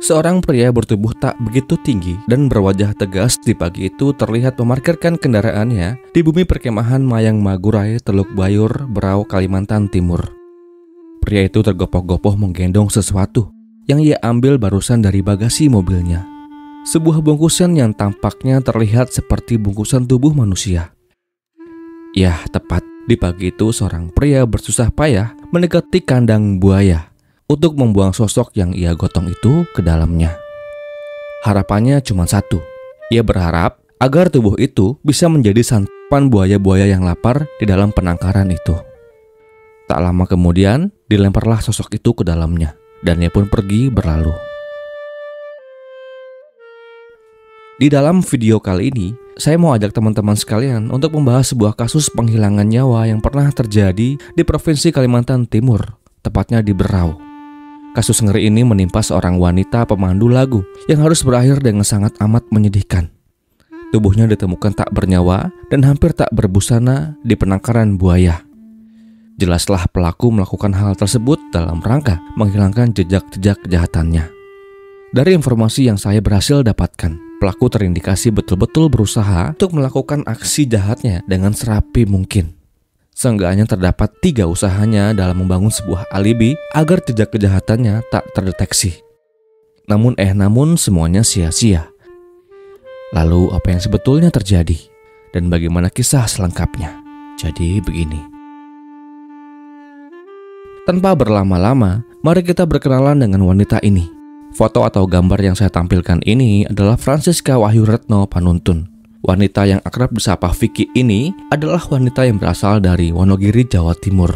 Seorang pria bertubuh tak begitu tinggi dan berwajah tegas di pagi itu terlihat memarkirkan kendaraannya di bumi perkemahan Mayang Magurai, Teluk Bayur, Berau, Kalimantan Timur. Pria itu tergopoh-gopoh menggendong sesuatu yang ia ambil barusan dari bagasi mobilnya. Sebuah bungkusan yang tampaknya terlihat seperti bungkusan tubuh manusia. Ya, tepat di pagi itu seorang pria bersusah payah mendekati kandang buaya untuk membuang sosok yang ia gotong itu ke dalamnya. Harapannya cuma satu. Ia berharap agar tubuh itu bisa menjadi santapan buaya-buaya yang lapar di dalam penangkaran itu. Tak lama kemudian, dilemparlah sosok itu ke dalamnya, dan ia pun pergi berlalu. Di dalam video kali ini, saya mau ajak teman-teman sekalian untuk membahas sebuah kasus penghilangan nyawa yang pernah terjadi di Provinsi Kalimantan Timur, tepatnya di Berau. Kasus ngeri ini menimpa seorang wanita pemandu lagu yang harus berakhir dengan sangat amat menyedihkan. Tubuhnya ditemukan tak bernyawa dan hampir tak berbusana di penangkaran buaya. Jelaslah pelaku melakukan hal tersebut dalam rangka menghilangkan jejak-jejak kejahatannya. Dari informasi yang saya berhasil dapatkan, pelaku terindikasi betul-betul berusaha untuk melakukan aksi jahatnya dengan serapi mungkin. Seenggaknya terdapat 3 usahanya dalam membangun sebuah alibi agar jejak kejahatannya tak terdeteksi. Namun semuanya sia-sia. Lalu apa yang sebetulnya terjadi? Dan bagaimana kisah selengkapnya? Jadi begini. Tanpa berlama-lama, mari kita berkenalan dengan wanita ini. Foto atau gambar yang saya tampilkan ini adalah Francisca Wahyu Retno Panuntun. Wanita yang akrab disapa Vicky ini adalah wanita yang berasal dari Wonogiri, Jawa Timur.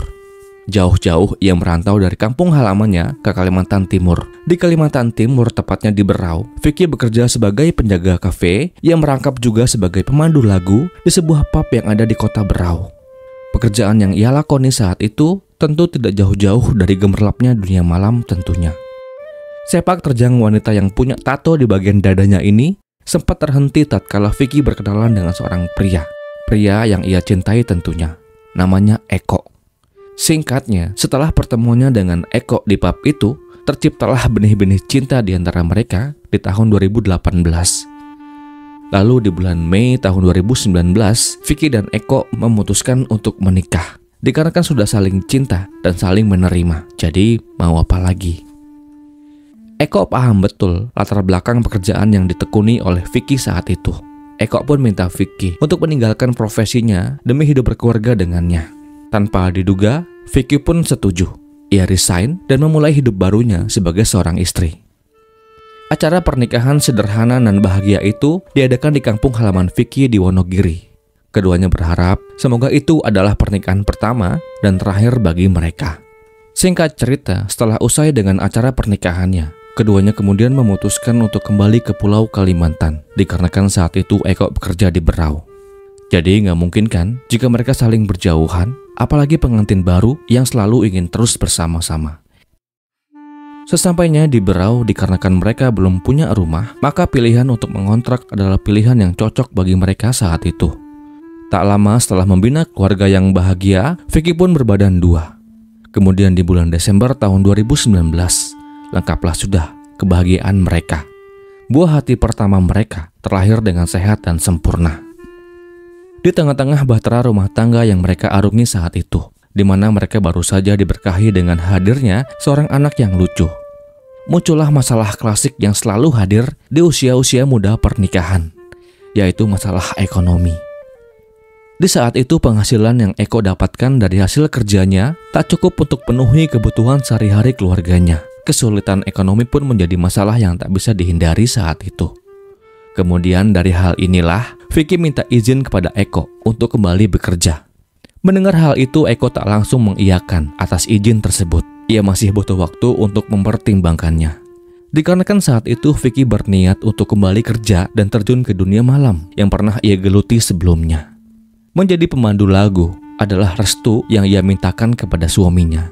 Jauh-jauh ia merantau dari kampung halamannya ke Kalimantan Timur. Di Kalimantan Timur, tepatnya di Berau, Vicky bekerja sebagai penjaga kafe yang merangkap juga sebagai pemandu lagu di sebuah pub yang ada di kota Berau. Pekerjaan yang ia lakoni saat itu tentu tidak jauh-jauh dari gemerlapnya dunia malam tentunya. Sepak terjang wanita yang punya tato di bagian dadanya ini sempat terhenti tatkala Vicky berkenalan dengan seorang pria yang ia cintai tentunya. Namanya Eko. Singkatnya, setelah pertemuannya dengan Eko di pub itu, terciptalah benih-benih cinta di antara mereka di tahun 2018. Lalu di bulan Mei tahun 2019, Vicky dan Eko memutuskan untuk menikah. Dikarenakan sudah saling cinta dan saling menerima. Jadi, mau apa lagi? Eko paham betul latar belakang pekerjaan yang ditekuni oleh Vicky saat itu. Eko pun minta Vicky untuk meninggalkan profesinya demi hidup berkeluarga dengannya. Tanpa diduga, Vicky pun setuju. Ia resign dan memulai hidup barunya sebagai seorang istri. Acara pernikahan sederhana dan bahagia itu diadakan di kampung halaman Vicky di Wonogiri. Keduanya berharap semoga itu adalah pernikahan pertama dan terakhir bagi mereka. Singkat cerita, setelah usai dengan acara pernikahannya, keduanya kemudian memutuskan untuk kembali ke Pulau Kalimantan, dikarenakan saat itu Eko bekerja di Berau. Jadi nggak mungkin kan jika mereka saling berjauhan, apalagi pengantin baru yang selalu ingin terus bersama-sama. Sesampainya di Berau, dikarenakan mereka belum punya rumah, maka pilihan untuk mengontrak adalah pilihan yang cocok bagi mereka saat itu. Tak lama setelah membina keluarga yang bahagia, Vicky pun berbadan 2. Kemudian di bulan Desember tahun 2019, lengkaplah sudah kebahagiaan mereka. Buah hati pertama mereka terlahir dengan sehat dan sempurna. Di tengah-tengah bahtera rumah tangga yang mereka arungi saat itu, di mana mereka baru saja diberkahi dengan hadirnya seorang anak yang lucu, muncullah masalah klasik yang selalu hadir di usia-usia muda pernikahan, yaitu masalah ekonomi. Di saat itu penghasilan yang Eko dapatkan dari hasil kerjanya tak cukup untuk penuhi kebutuhan sehari-hari keluarganya. Kesulitan ekonomi pun menjadi masalah yang tak bisa dihindari saat itu. Kemudian dari hal inilah, Vicky minta izin kepada Eko untuk kembali bekerja. Mendengar hal itu, Eko tak langsung mengiyakan atas izin tersebut. Ia masih butuh waktu untuk mempertimbangkannya. Dikarenakan saat itu Vicky berniat untuk kembali kerja dan terjun ke dunia malam yang pernah ia geluti sebelumnya. Menjadi pemandu lagu adalah restu yang ia mintakan kepada suaminya.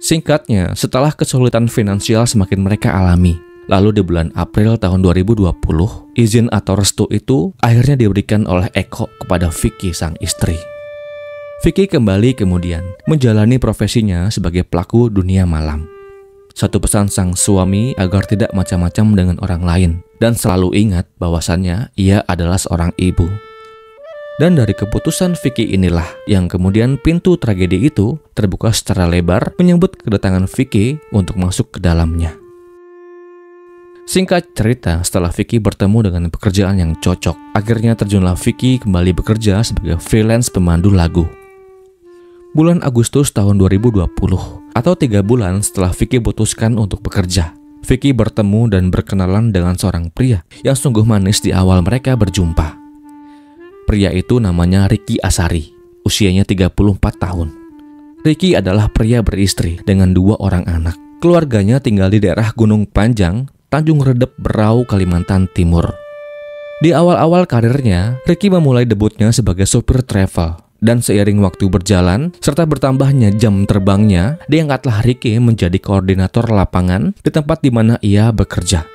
Singkatnya, setelah kesulitan finansial semakin mereka alami, lalu di bulan April tahun 2020, izin atau restu itu akhirnya diberikan oleh Eko kepada Vicky sang istri. Vicky kembali kemudian menjalani profesinya sebagai pelaku dunia malam. Satu pesan sang suami agar tidak macam-macam dengan orang lain dan selalu ingat bahwasannya ia adalah seorang ibu. Dan dari keputusan Vicky inilah yang kemudian pintu tragedi itu terbuka secara lebar menyambut kedatangan Vicky untuk masuk ke dalamnya. Singkat cerita, setelah Vicky bertemu dengan pekerjaan yang cocok, akhirnya terjunlah Vicky kembali bekerja sebagai freelance pemandu lagu. Bulan Agustus tahun 2020, atau 3 bulan setelah Vicky putuskan untuk bekerja, Vicky bertemu dan berkenalan dengan seorang pria yang sungguh manis di awal mereka berjumpa. Pria itu namanya Ricky Asari, usianya 34 tahun. Ricky adalah pria beristri dengan 2 orang anak. Keluarganya tinggal di daerah Gunung Panjang, Tanjung Redep, Berau, Kalimantan Timur. Di awal-awal karirnya, Ricky memulai debutnya sebagai sopir travel. Dan seiring waktu berjalan, serta bertambahnya jam terbangnya, diangkatlah Ricky menjadi koordinator lapangan di tempat di mana ia bekerja.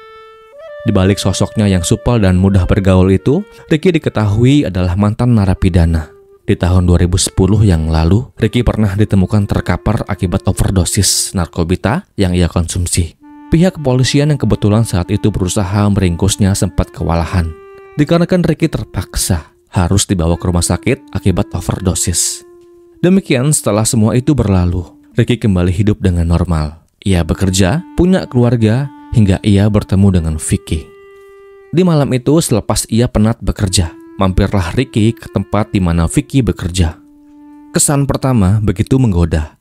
Di balik sosoknya yang supel dan mudah bergaul itu, Ricky diketahui adalah mantan narapidana. Di tahun 2010 yang lalu, Ricky pernah ditemukan terkapar akibat overdosis narkotika yang ia konsumsi. Pihak kepolisian yang kebetulan saat itu berusaha meringkusnya sempat kewalahan. Dikarenakan Ricky terpaksa harus dibawa ke rumah sakit akibat overdosis. Demikian setelah semua itu berlalu, Ricky kembali hidup dengan normal. Ia bekerja, punya keluarga, hingga ia bertemu dengan Vicky. Di malam itu selepas ia penat bekerja, mampirlah Ricky ke tempat di mana Vicky bekerja. Kesan pertama begitu menggoda.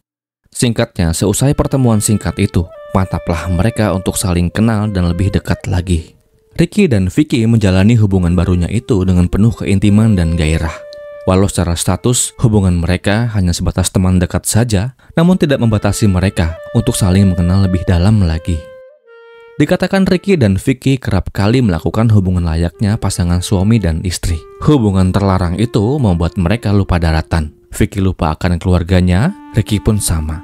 Singkatnya, seusai pertemuan singkat itu, mantaplah mereka untuk saling kenal dan lebih dekat lagi. Ricky dan Vicky menjalani hubungan barunya itu dengan penuh keintiman dan gairah. Walau secara status, hubungan mereka hanya sebatas teman dekat saja, namun tidak membatasi mereka untuk saling mengenal lebih dalam lagi. Dikatakan Ricky dan Vicky kerap kali melakukan hubungan layaknya pasangan suami dan istri. Hubungan terlarang itu membuat mereka lupa daratan. Vicky lupa akan keluarganya, Ricky pun sama.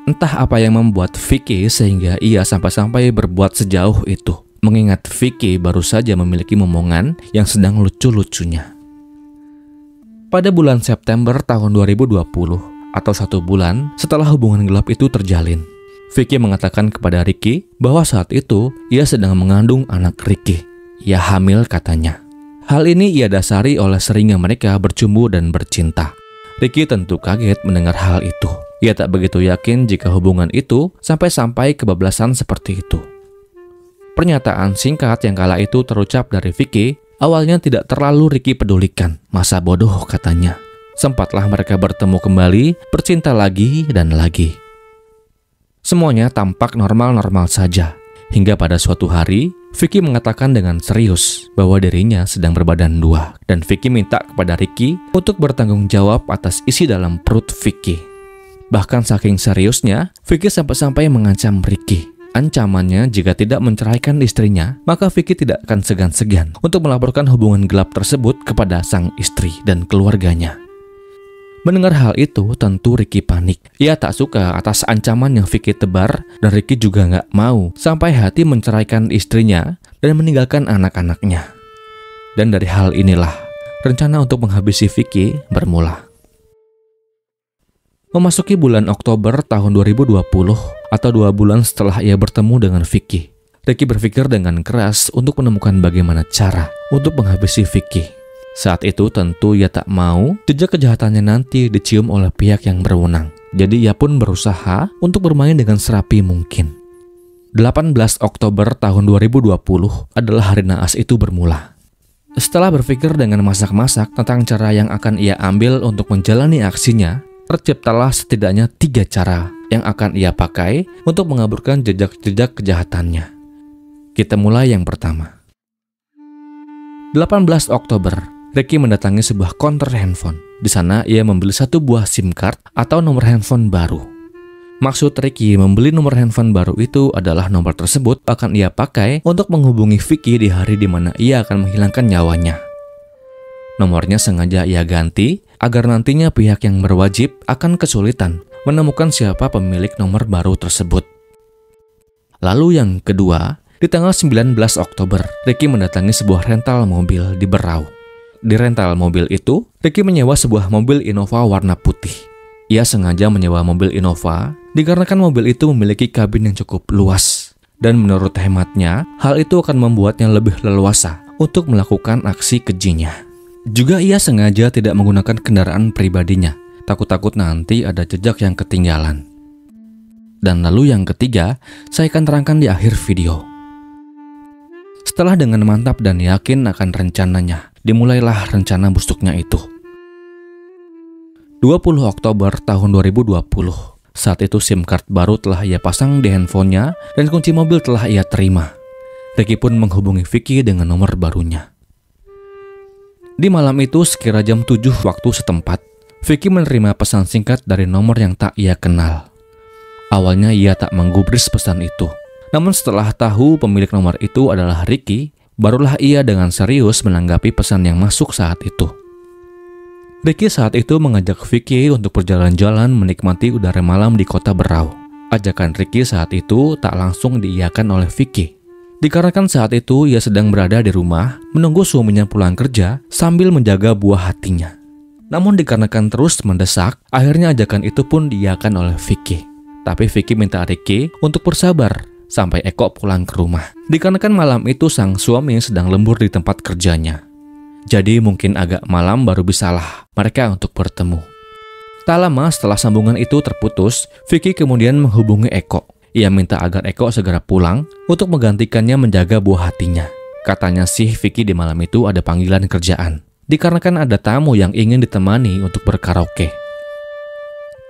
Entah apa yang membuat Vicky sehingga ia sampai-sampai berbuat sejauh itu. Mengingat Vicky baru saja memiliki momongan yang sedang lucu-lucunya. Pada bulan September tahun 2020, atau 1 bulan setelah hubungan gelap itu terjalin, Vicky mengatakan kepada Ricky bahwa saat itu ia sedang mengandung anak Ricky. Ia hamil katanya. Hal ini ia dasari oleh seringnya mereka bercumbu dan bercinta. Ricky tentu kaget mendengar hal itu. Ia tak begitu yakin jika hubungan itu sampai-sampai kebablasan seperti itu. Pernyataan singkat yang kala itu terucap dari Vicky awalnya tidak terlalu Ricky pedulikan. Masa bodoh katanya. Sempatlah mereka bertemu kembali, bercinta lagi dan lagi. Semuanya tampak normal-normal saja. Hingga pada suatu hari, Vicky mengatakan dengan serius bahwa dirinya sedang berbadan 2. Dan Vicky minta kepada Ricky untuk bertanggung jawab atas isi dalam perut Vicky. Bahkan saking seriusnya, Vicky sampai-sampai mengancam Ricky. Ancamannya jika tidak menceraikan istrinya, maka Vicky tidak akan segan-segan untuk melaporkan hubungan gelap tersebut kepada sang istri dan keluarganya. Mendengar hal itu, tentu Ricky panik. Ia tak suka atas ancaman yang Vicky tebar, dan Ricky juga nggak mau sampai hati menceraikan istrinya dan meninggalkan anak-anaknya. Dan dari hal inilah, rencana untuk menghabisi Vicky bermula. Memasuki bulan Oktober tahun 2020, atau 2 bulan setelah ia bertemu dengan Vicky, Ricky berpikir dengan keras untuk menemukan bagaimana cara untuk menghabisi Vicky. Saat itu tentu ia tak mau jejak kejahatannya nanti dicium oleh pihak yang berwenang. Jadi ia pun berusaha untuk bermain dengan serapi mungkin. 18 Oktober tahun 2020 adalah hari naas itu bermula. Setelah berpikir dengan masak-masak tentang cara yang akan ia ambil untuk menjalani aksinya, terciptalah setidaknya 3 cara yang akan ia pakai untuk mengaburkan jejak-jejak kejahatannya. Kita mulai yang pertama. 18 Oktober, Ricky mendatangi sebuah konter handphone. Di sana ia membeli 1 buah SIM card atau nomor handphone baru. Maksud Ricky membeli nomor handphone baru itu adalah nomor tersebut akan ia pakai untuk menghubungi Vicky di hari di mana ia akan menghilangkan nyawanya. Nomornya sengaja ia ganti agar nantinya pihak yang berwajib akan kesulitan menemukan siapa pemilik nomor baru tersebut. Lalu yang kedua, di tanggal 19 Oktober, Ricky mendatangi sebuah rental mobil di Berau. Di rental mobil itu, Ricky menyewa sebuah mobil Innova warna putih. Ia sengaja menyewa mobil Innova dikarenakan mobil itu memiliki kabin yang cukup luas. Dan menurut hematnya, hal itu akan membuatnya lebih leluasa untuk melakukan aksi kejinya. Juga ia sengaja tidak menggunakan kendaraan pribadinya, takut-takut nanti ada jejak yang ketinggalan. Dan lalu yang ketiga, saya akan terangkan di akhir video. Setelah dengan mantap dan yakin akan rencananya, dimulailah rencana busuknya itu. 20 Oktober tahun 2020, saat itu SIM card baru telah ia pasang di handphonenya dan kunci mobil telah ia terima. Ricky pun menghubungi Vicky dengan nomor barunya. Di malam itu sekira jam 7 waktu setempat, Vicky menerima pesan singkat dari nomor yang tak ia kenal. Awalnya ia tak menggubris pesan itu. Namun setelah tahu pemilik nomor itu adalah Ricky, barulah ia dengan serius menanggapi pesan yang masuk saat itu. Ricky saat itu mengajak Vicky untuk berjalan-jalan menikmati udara malam di kota Berau. Ajakan Ricky saat itu tak langsung diiyakan oleh Vicky. Dikarenakan saat itu ia sedang berada di rumah menunggu suaminya pulang kerja sambil menjaga buah hatinya. Namun dikarenakan terus mendesak, akhirnya ajakan itu pun diiyakan oleh Vicky. Tapi Vicky minta Ricky untuk bersabar sampai Eko pulang ke rumah. Dikarenakan malam itu sang suami sedang lembur di tempat kerjanya. Jadi mungkin agak malam baru bisalah mereka untuk bertemu. Tak lama setelah sambungan itu terputus, Vicky kemudian menghubungi Eko. Ia minta agar Eko segera pulang untuk menggantikannya menjaga buah hatinya. Katanya sih Vicky di malam itu ada panggilan kerjaan, dikarenakan ada tamu yang ingin ditemani untuk berkaraoke.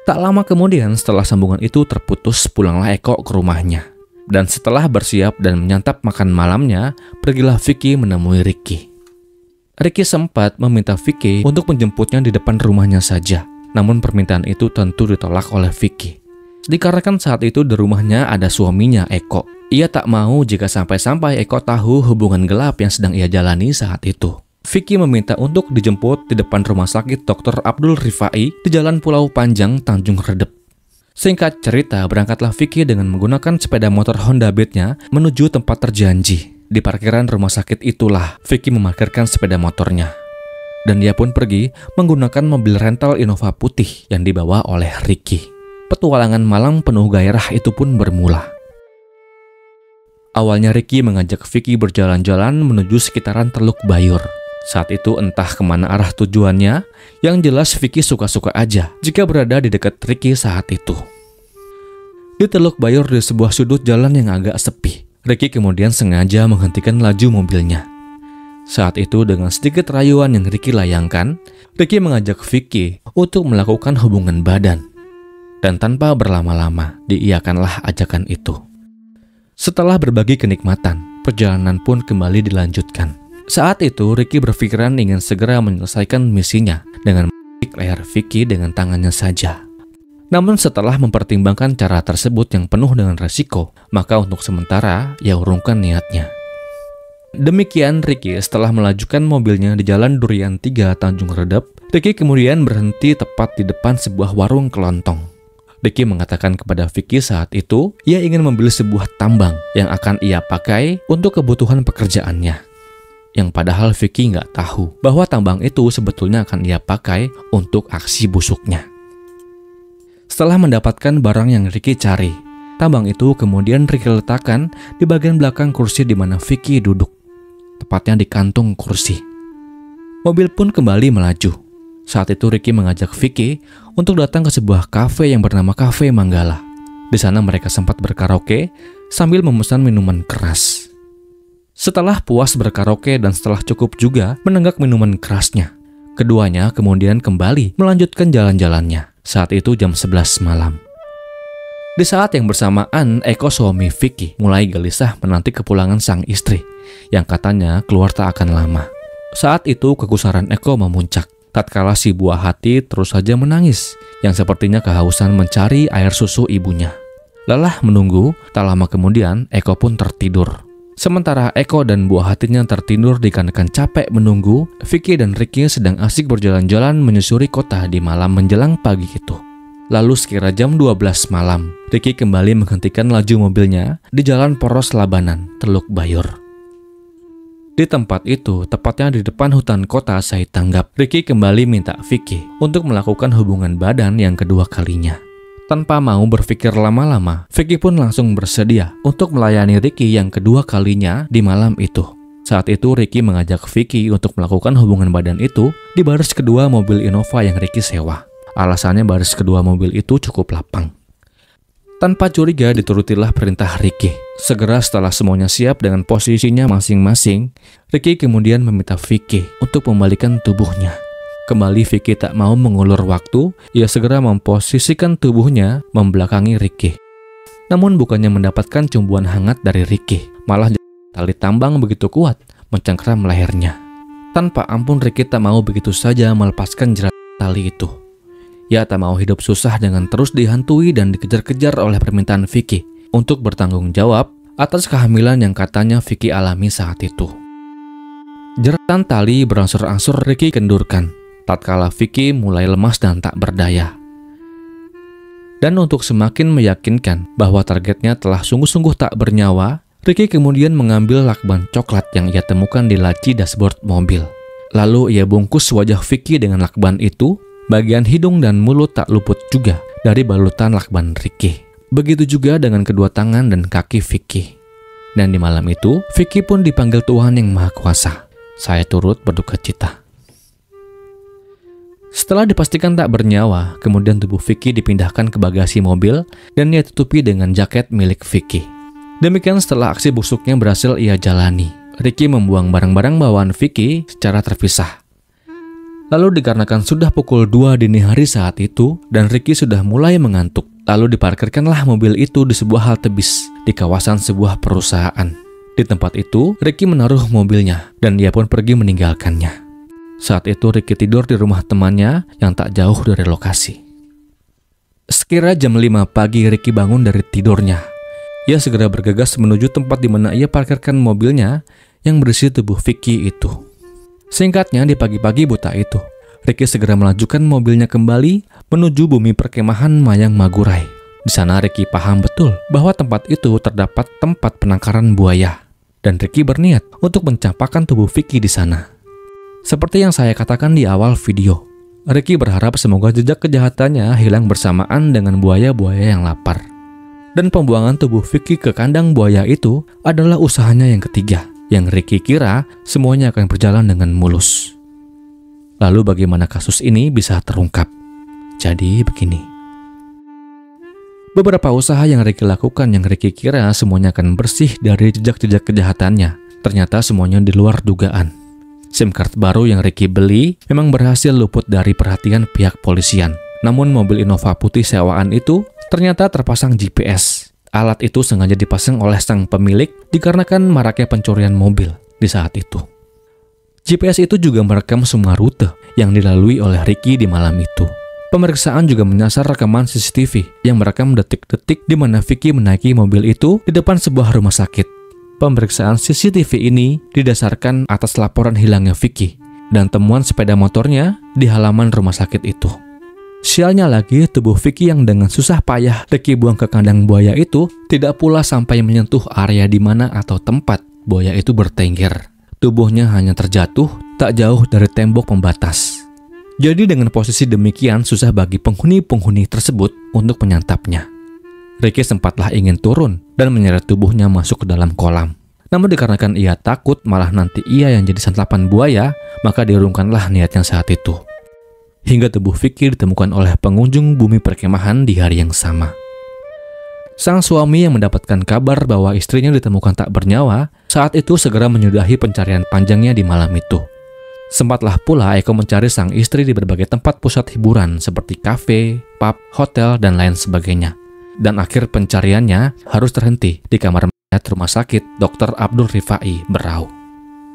Tak lama kemudian setelah sambungan itu terputus, pulanglah Eko ke rumahnya. Dan setelah bersiap dan menyantap makan malamnya, pergilah Vicky menemui Ricky. Ricky sempat meminta Vicky untuk menjemputnya di depan rumahnya saja. Namun permintaan itu tentu ditolak oleh Vicky. Dikarenakan saat itu di rumahnya ada suaminya Eko. Ia tak mau jika sampai-sampai Eko tahu hubungan gelap yang sedang ia jalani saat itu. Vicky meminta untuk dijemput di depan rumah sakit Dr. Abdul Rifai di Jalan Pulau Panjang, Tanjung Redep. Singkat cerita, berangkatlah Vicky dengan menggunakan sepeda motor Honda Beat-nya menuju tempat terjanji. Di parkiran rumah sakit itulah Vicky memarkirkan sepeda motornya. Dan dia pun pergi menggunakan mobil rental Innova putih yang dibawa oleh Ricky. Petualangan malam penuh gairah itu pun bermula. Awalnya Ricky mengajak Vicky berjalan-jalan menuju sekitaran Teluk Bayur. Saat itu entah kemana arah tujuannya, yang jelas Vicky suka-suka aja jika berada di dekat Ricky saat itu. Di Teluk Bayur di sebuah sudut jalan yang agak sepi, Ricky kemudian sengaja menghentikan laju mobilnya. Saat itu dengan sedikit rayuan yang Ricky layangkan, Ricky mengajak Vicky untuk melakukan hubungan badan. Dan tanpa berlama-lama, diiyakanlah ajakan itu. Setelah berbagi kenikmatan, perjalanan pun kembali dilanjutkan. Saat itu Ricky berpikiran ingin segera menyelesaikan misinya dengan menarik leher Vicky dengan tangannya saja. Namun setelah mempertimbangkan cara tersebut yang penuh dengan resiko, maka untuk sementara ia urungkan niatnya. Demikian Ricky setelah melajukan mobilnya di Jalan Durian 3 Tanjung Redep, Ricky kemudian berhenti tepat di depan sebuah warung kelontong. Ricky mengatakan kepada Vicky saat itu, ia ingin membeli sebuah tambang yang akan ia pakai untuk kebutuhan pekerjaannya. Yang padahal Vicky nggak tahu bahwa tambang itu sebetulnya akan ia pakai untuk aksi busuknya. Setelah mendapatkan barang yang Ricky cari, tambang itu kemudian Ricky letakkan di bagian belakang kursi di mana Vicky duduk, tepatnya di kantung kursi. Mobil pun kembali melaju. Saat itu Ricky mengajak Vicky untuk datang ke sebuah kafe yang bernama Cafe Manggala. Di sana mereka sempat berkaraoke sambil memesan minuman keras. Setelah puas berkaraoke dan setelah cukup juga menenggak minuman kerasnya, keduanya kemudian kembali melanjutkan jalan-jalannya. Saat itu jam 11 malam. Di saat yang bersamaan, Eko suami Vicky mulai gelisah menanti kepulangan sang istri yang katanya keluar tak akan lama. Saat itu kegusaran Eko memuncak. Tatkala si buah hati terus saja menangis yang sepertinya kehausan mencari air susu ibunya. Lelah menunggu, tak lama kemudian Eko pun tertidur. Sementara Eko dan buah hatinya tertidur dikarenakan capek menunggu, Vicky dan Ricky sedang asik berjalan-jalan menyusuri kota di malam menjelang pagi itu. Lalu sekira jam 12 malam, Ricky kembali menghentikan laju mobilnya di Jalan Poros Labanan, Teluk Bayur. Di tempat itu, tepatnya di depan hutan kota Saitanggap, Ricky kembali minta Vicky untuk melakukan hubungan badan yang kedua kalinya. Tanpa mau berpikir lama-lama, Vicky pun langsung bersedia untuk melayani Ricky yang kedua kalinya di malam itu. Saat itu Ricky mengajak Vicky untuk melakukan hubungan badan itu di baris kedua mobil Innova yang Ricky sewa. Alasannya baris kedua mobil itu cukup lapang. Tanpa curiga diturutilah perintah Ricky. Segera setelah semuanya siap dengan posisinya masing-masing, Ricky kemudian meminta Vicky untuk membalikan tubuhnya. Kembali Vicky tak mau mengulur waktu, ia segera memposisikan tubuhnya membelakangi Ricky. Namun bukannya mendapatkan cumbuan hangat dari Ricky, malah tali tambang begitu kuat mencengkram lehernya. Tanpa ampun Ricky tak mau begitu saja melepaskan jerat tali itu. Ia tak mau hidup susah dengan terus dihantui dan dikejar-kejar oleh permintaan Vicky untuk bertanggung jawab atas kehamilan yang katanya Vicky alami saat itu. Jeratan tali berangsur-angsur Ricky kendurkan, tatkala Vicky mulai lemas dan tak berdaya. Dan untuk semakin meyakinkan bahwa targetnya telah sungguh-sungguh tak bernyawa, Ricky kemudian mengambil lakban coklat yang ia temukan di laci dashboard mobil. Lalu ia bungkus wajah Vicky dengan lakban itu. Bagian hidung dan mulut tak luput juga dari balutan lakban Ricky. Begitu juga dengan kedua tangan dan kaki Vicky. Dan di malam itu, Vicky pun dipanggil Tuhan Yang Maha Kuasa. Saya turut berduka cita. Setelah dipastikan tak bernyawa, kemudian tubuh Vicky dipindahkan ke bagasi mobil dan ia tutupi dengan jaket milik Vicky. Demikian setelah aksi busuknya berhasil ia jalani, Ricky membuang barang-barang bawaan Vicky secara terpisah. Lalu dikarenakan sudah pukul 2 dini hari saat itu dan Ricky sudah mulai mengantuk, lalu diparkirkanlah mobil itu di sebuah halte bis di kawasan sebuah perusahaan. Di tempat itu, Ricky menaruh mobilnya dan dia pun pergi meninggalkannya. Saat itu Ricky tidur di rumah temannya yang tak jauh dari lokasi. Sekira jam 5 pagi Ricky bangun dari tidurnya. Ia segera bergegas menuju tempat di mana ia parkirkan mobilnya yang berisi tubuh Vicky itu. Singkatnya, di pagi-pagi buta itu, Ricky segera melajukan mobilnya kembali menuju bumi perkemahan Mayang Magurai. Di sana Ricky paham betul bahwa tempat itu terdapat tempat penangkaran buaya. Dan Ricky berniat untuk mencampakkan tubuh Vicky di sana. Seperti yang saya katakan di awal video, Ricky berharap semoga jejak kejahatannya hilang bersamaan dengan buaya-buaya yang lapar. Dan pembuangan tubuh Vicky ke kandang buaya itu adalah usahanya yang ketiga, yang Ricky kira semuanya akan berjalan dengan mulus. Lalu bagaimana kasus ini bisa terungkap? Jadi begini. Beberapa usaha yang Ricky lakukan yang Ricky kira semuanya akan bersih dari jejak-jejak kejahatannya, ternyata semuanya di luar dugaan. SIM card baru yang Ricky beli memang berhasil luput dari perhatian pihak polisian. Namun mobil Innova putih sewaan itu ternyata terpasang GPS. Alat itu sengaja dipasang oleh sang pemilik dikarenakan maraknya pencurian mobil di saat itu. GPS itu juga merekam semua rute yang dilalui oleh Ricky di malam itu. Pemeriksaan juga menyasar rekaman CCTV yang merekam detik-detik di mana Vicky menaiki mobil itu di depan sebuah rumah sakit. Pemeriksaan CCTV ini didasarkan atas laporan hilangnya Vicky dan temuan sepeda motornya di halaman rumah sakit itu. Sialnya lagi, tubuh Vicky yang dengan susah payah Ricky buang ke kandang buaya itu tidak pula sampai menyentuh area di mana atau tempat buaya itu bertengger. Tubuhnya hanya terjatuh tak jauh dari tembok pembatas. Jadi dengan posisi demikian susah bagi penghuni-penghuni tersebut untuk menyantapnya. Ricky sempatlah ingin turun dan menyeret tubuhnya masuk ke dalam kolam. Namun dikarenakan ia takut malah nanti ia yang jadi santapan buaya, maka diurungkanlah niatnya saat itu. Hingga tubuh Vicky ditemukan oleh pengunjung bumi perkemahan di hari yang sama. Sang suami yang mendapatkan kabar bahwa istrinya ditemukan tak bernyawa, saat itu segera menyudahi pencarian panjangnya di malam itu. Sempatlah pula Eko mencari sang istri di berbagai tempat pusat hiburan seperti kafe, pub, hotel, dan lain sebagainya. Dan akhir pencariannya harus terhenti di kamar mayat rumah sakit Dr. Abdul Rifai, Berau.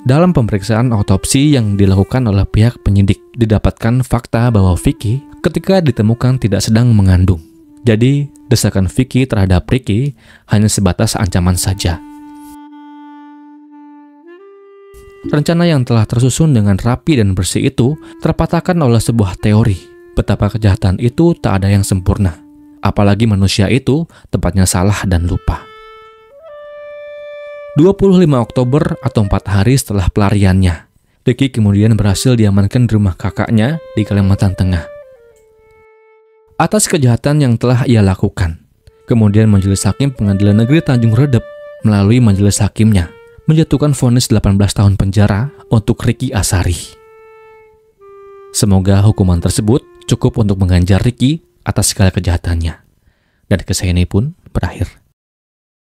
Dalam pemeriksaan autopsi yang dilakukan oleh pihak penyidik, didapatkan fakta bahwa Vicky ketika ditemukan tidak sedang mengandung. Jadi, desakan Vicky terhadap Ricky hanya sebatas ancaman saja. Rencana yang telah tersusun dengan rapi dan bersih itu terpatahkan oleh sebuah teori betapa kejahatan itu tak ada yang sempurna. Apalagi manusia itu tempatnya salah dan lupa. 25 Oktober atau 4 hari setelah pelariannya, Ricky kemudian berhasil diamankan di rumah kakaknya di Kalimantan Tengah. Atas kejahatan yang telah ia lakukan, kemudian Majelis Hakim Pengadilan Negeri Tanjung Redep melalui majelis hakimnya menjatuhkan vonis 18 tahun penjara untuk Ricky Asari. Semoga hukuman tersebut cukup untuk mengganjar Ricky atas segala kejahatannya. Dan kisah ini pun berakhir.